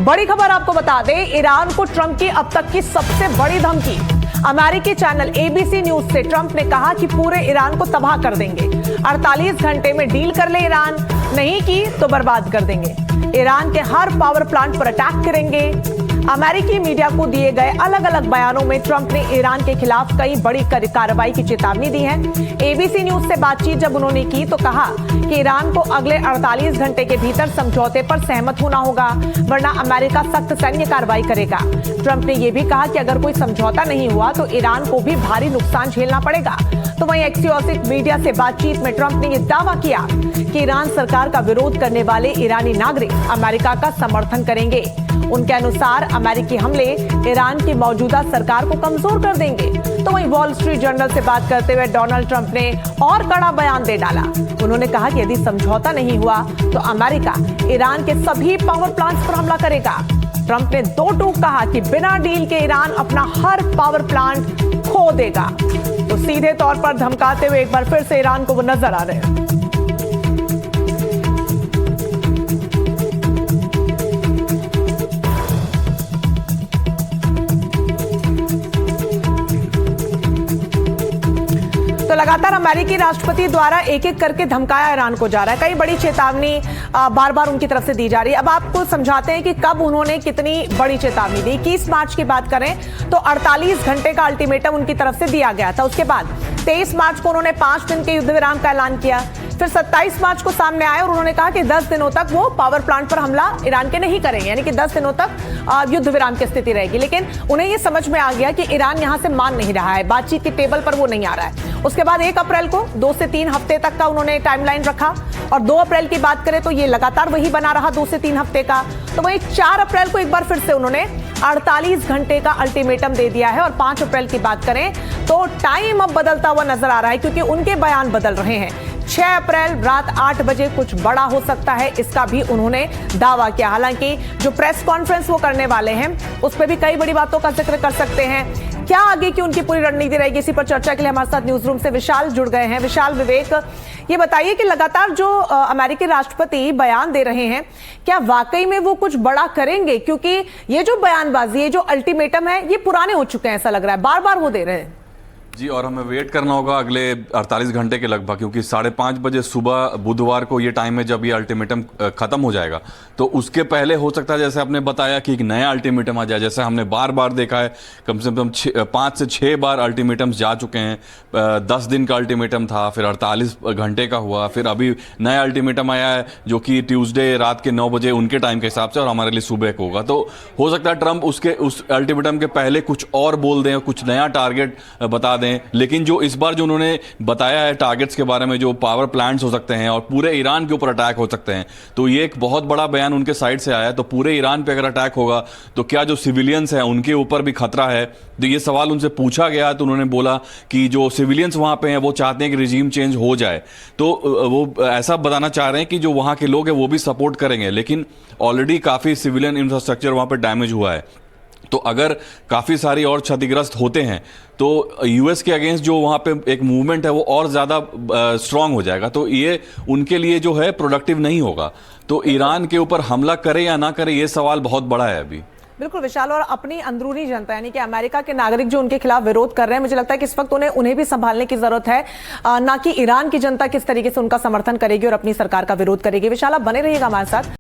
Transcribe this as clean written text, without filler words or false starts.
बड़ी खबर आपको बता दें, ईरान को ट्रंप की अब तक की सबसे बड़ी धमकी। अमेरिकी चैनल एबीसी न्यूज से ट्रंप ने कहा कि पूरे ईरान को तबाह कर देंगे, 48 घंटे में डील कर ले ईरान, नहीं की तो बर्बाद कर देंगे। ईरान के हर पावर प्लांट पर अटैक करेंगे। अमेरिकी मीडिया को दिए गए अलग अलग बयानों में ट्रंप ने ईरान के खिलाफ कई बड़ी कार्रवाई की चेतावनी दी है। एबीसी न्यूज से बातचीत जब उन्होंने की तो कहा कि ईरान को अगले 48 घंटे के भीतर समझौते पर सहमत होना होगा, वरना अमेरिका सख्त सैन्य कार्रवाई करेगा। ट्रंप ने यह भी कहा कि अगर कोई समझौता नहीं हुआ तो ईरान को भी भारी नुकसान झेलना पड़ेगा। तो वहीं एक्सियोसिस मीडिया से बातचीत में ट्रंप ने यह दावा किया कि ईरान सरकार का विरोध करने वाले ईरानी नागरिक अमेरिका का समर्थन करेंगे। उनके अनुसार अमेरिकी हमले ईरान की मौजूदा सरकार को कमजोर कर देंगे। तो वहीं वॉल स्ट्रीट जर्नल से बात करते हुए डोनाल्ड ट्रंप ने और कड़ा बयान दे डाला। उन्होंने कहा कि यदि समझौता नहीं हुआ तो अमेरिका ईरान के सभी पावर प्लांट्स पर हमला करेगा। ट्रंप ने दो टूक कहा कि बिना डील के ईरान अपना हर पावर प्लांट खो देगा। तो सीधे तौर पर धमकाते हुए एक बार फिर से ईरान को वो नजर आ रहे हैं। तो लगातार अमेरिकी राष्ट्रपति द्वारा एक एक करके धमकाया ईरान को जा रहा है। कई बड़ी चेतावनी बार बार उनकी तरफ से दी जा रही है। अब आपको समझाते हैं कि कब उन्होंने कितनी बड़ी चेतावनी दी। 21 मार्च की बात करें तो 48 घंटे का अल्टीमेटम उनकी तरफ से दिया गया था। उसके बाद 23 मार्च को उन्होंने 5 दिन के युद्ध विराम का ऐलान किया। फिर 27 मार्च को सामने आए और उन्होंने कहा कि 10 दिनों तक वो पावर प्लांट पर हमला ईरान के नहीं करेंगे, यानी कि 10 दिनों तक युद्ध विराम की स्थिति रहेगी। लेकिन उन्हें ये समझ में आ गया कि ईरान यहां से मान नहीं रहा है, बातचीत की टेबल पर वो नहीं आ रहा है। उसके बाद 1 अप्रैल को 2 से 3 हफ्ते तक का उन्होंने टाइमलाइन रखा और 2 अप्रैल की बात करें तो ये लगातार वही बना रहा 2 से 3 हफ्ते का। तो वहीं 4 अप्रैल को एक बार फिर से उन्होंने 48 घंटे का अल्टीमेटम दे दिया है। और 5 अप्रैल की बात करें तो टाइम अब बदलता हुआ नजर आ रहा है, क्योंकि उनके बयान बदल रहे हैं। 6 अप्रैल रात 8 बजे कुछ बड़ा हो सकता है, इसका भी उन्होंने दावा किया। हालांकि जो प्रेस कॉन्फ्रेंस वो करने वाले हैं उस पर भी कई बड़ी बातों का जिक्र कर सकते हैं। क्या आगे की उनकी पूरी रणनीति रहेगी, इसी पर चर्चा के लिए हमारे साथ न्यूज रूम से विशाल जुड़ गए हैं। विशाल, विवेक, ये बताइए कि लगातार जो अमेरिकी राष्ट्रपति बयान दे रहे हैं, क्या वाकई में वो कुछ बड़ा करेंगे? क्योंकि ये जो बयानबाजी, ये जो अल्टीमेटम है, ये पुराने हो चुके हैं, ऐसा लग रहा है, बार बार वो दे रहे हैं। जी, और हमें वेट करना होगा अगले 48 घंटे के लगभग, क्योंकि 5:30 बजे सुबह बुधवार को ये टाइम है जब ये अल्टीमेटम खत्म हो जाएगा। तो उसके पहले हो सकता है, जैसे आपने बताया, कि एक नया अल्टीमेटम आ जाए। जैसे हमने बार बार देखा है, कम से कम 5 से 6 बार अल्टीमेटम्स जा चुके हैं। 10 दिन का अल्टीमेटम था, फिर 48 घंटे का हुआ, फिर अभी नया अल्टीमेटम आया है जो कि ट्यूसडे रात के 9 बजे उनके टाइम के हिसाब से और हमारे लिए सुबह को होगा। तो हो सकता है ट्रंप उस अल्टीमेटम के पहले कुछ और बोल दें, कुछ नया टारगेट बता दें। लेकिन जो इस बार जो उन्होंने बताया है टारगेट्स के बारे में, जो पावर प्लांट्स हो सकते हैं और पूरे ईरान के ऊपर अटैक हो सकते हैं, तो ये एक बहुत बड़ा बयान उनके साइड से आया है। तो पूरे ईरान पे अगर अटैक होगा तो क्या जो सिविलियंस हैं उनके ऊपर भी खतरा है? तो ये सवाल उनसे पूछा गया तो उन्होंने बोला कि जो सिविलियंस वहां पे हैं वो चाहते हैं कि रिजीम चेंज हो जाए। तो वो ऐसा बताना चाह रहे हैं कि जो वहां के लोग हैं वो भी सपोर्ट करेंगे, लेकिन ऑलरेडी काफी सिविलियन इंफ्रास्ट्रक्चर वहां पर डैमेज हुआ है। तो अगर काफ़ी सारी और क्षतिग्रस्त होते हैं तो यूएस के अगेंस्ट जो वहाँ पे एक मूवमेंट है वो और ज़्यादा स्ट्रांग हो जाएगा। तो ये उनके लिए जो है प्रोडक्टिव नहीं होगा। तो ईरान के ऊपर हमला करे या ना करे, ये सवाल बहुत बड़ा है अभी। बिल्कुल विशाल, और अपनी अंदरूनी जनता यानी कि अमेरिका के नागरिक जो उनके खिलाफ विरोध कर रहे हैं, मुझे लगता है कि इस वक्त उन्हें भी संभालने की जरूरत है, ना कि ईरान की जनता किस तरीके से उनका समर्थन करेगी और अपनी सरकार का विरोध करेगी। विशाल, आप बने रहिएगा हमारे साथ।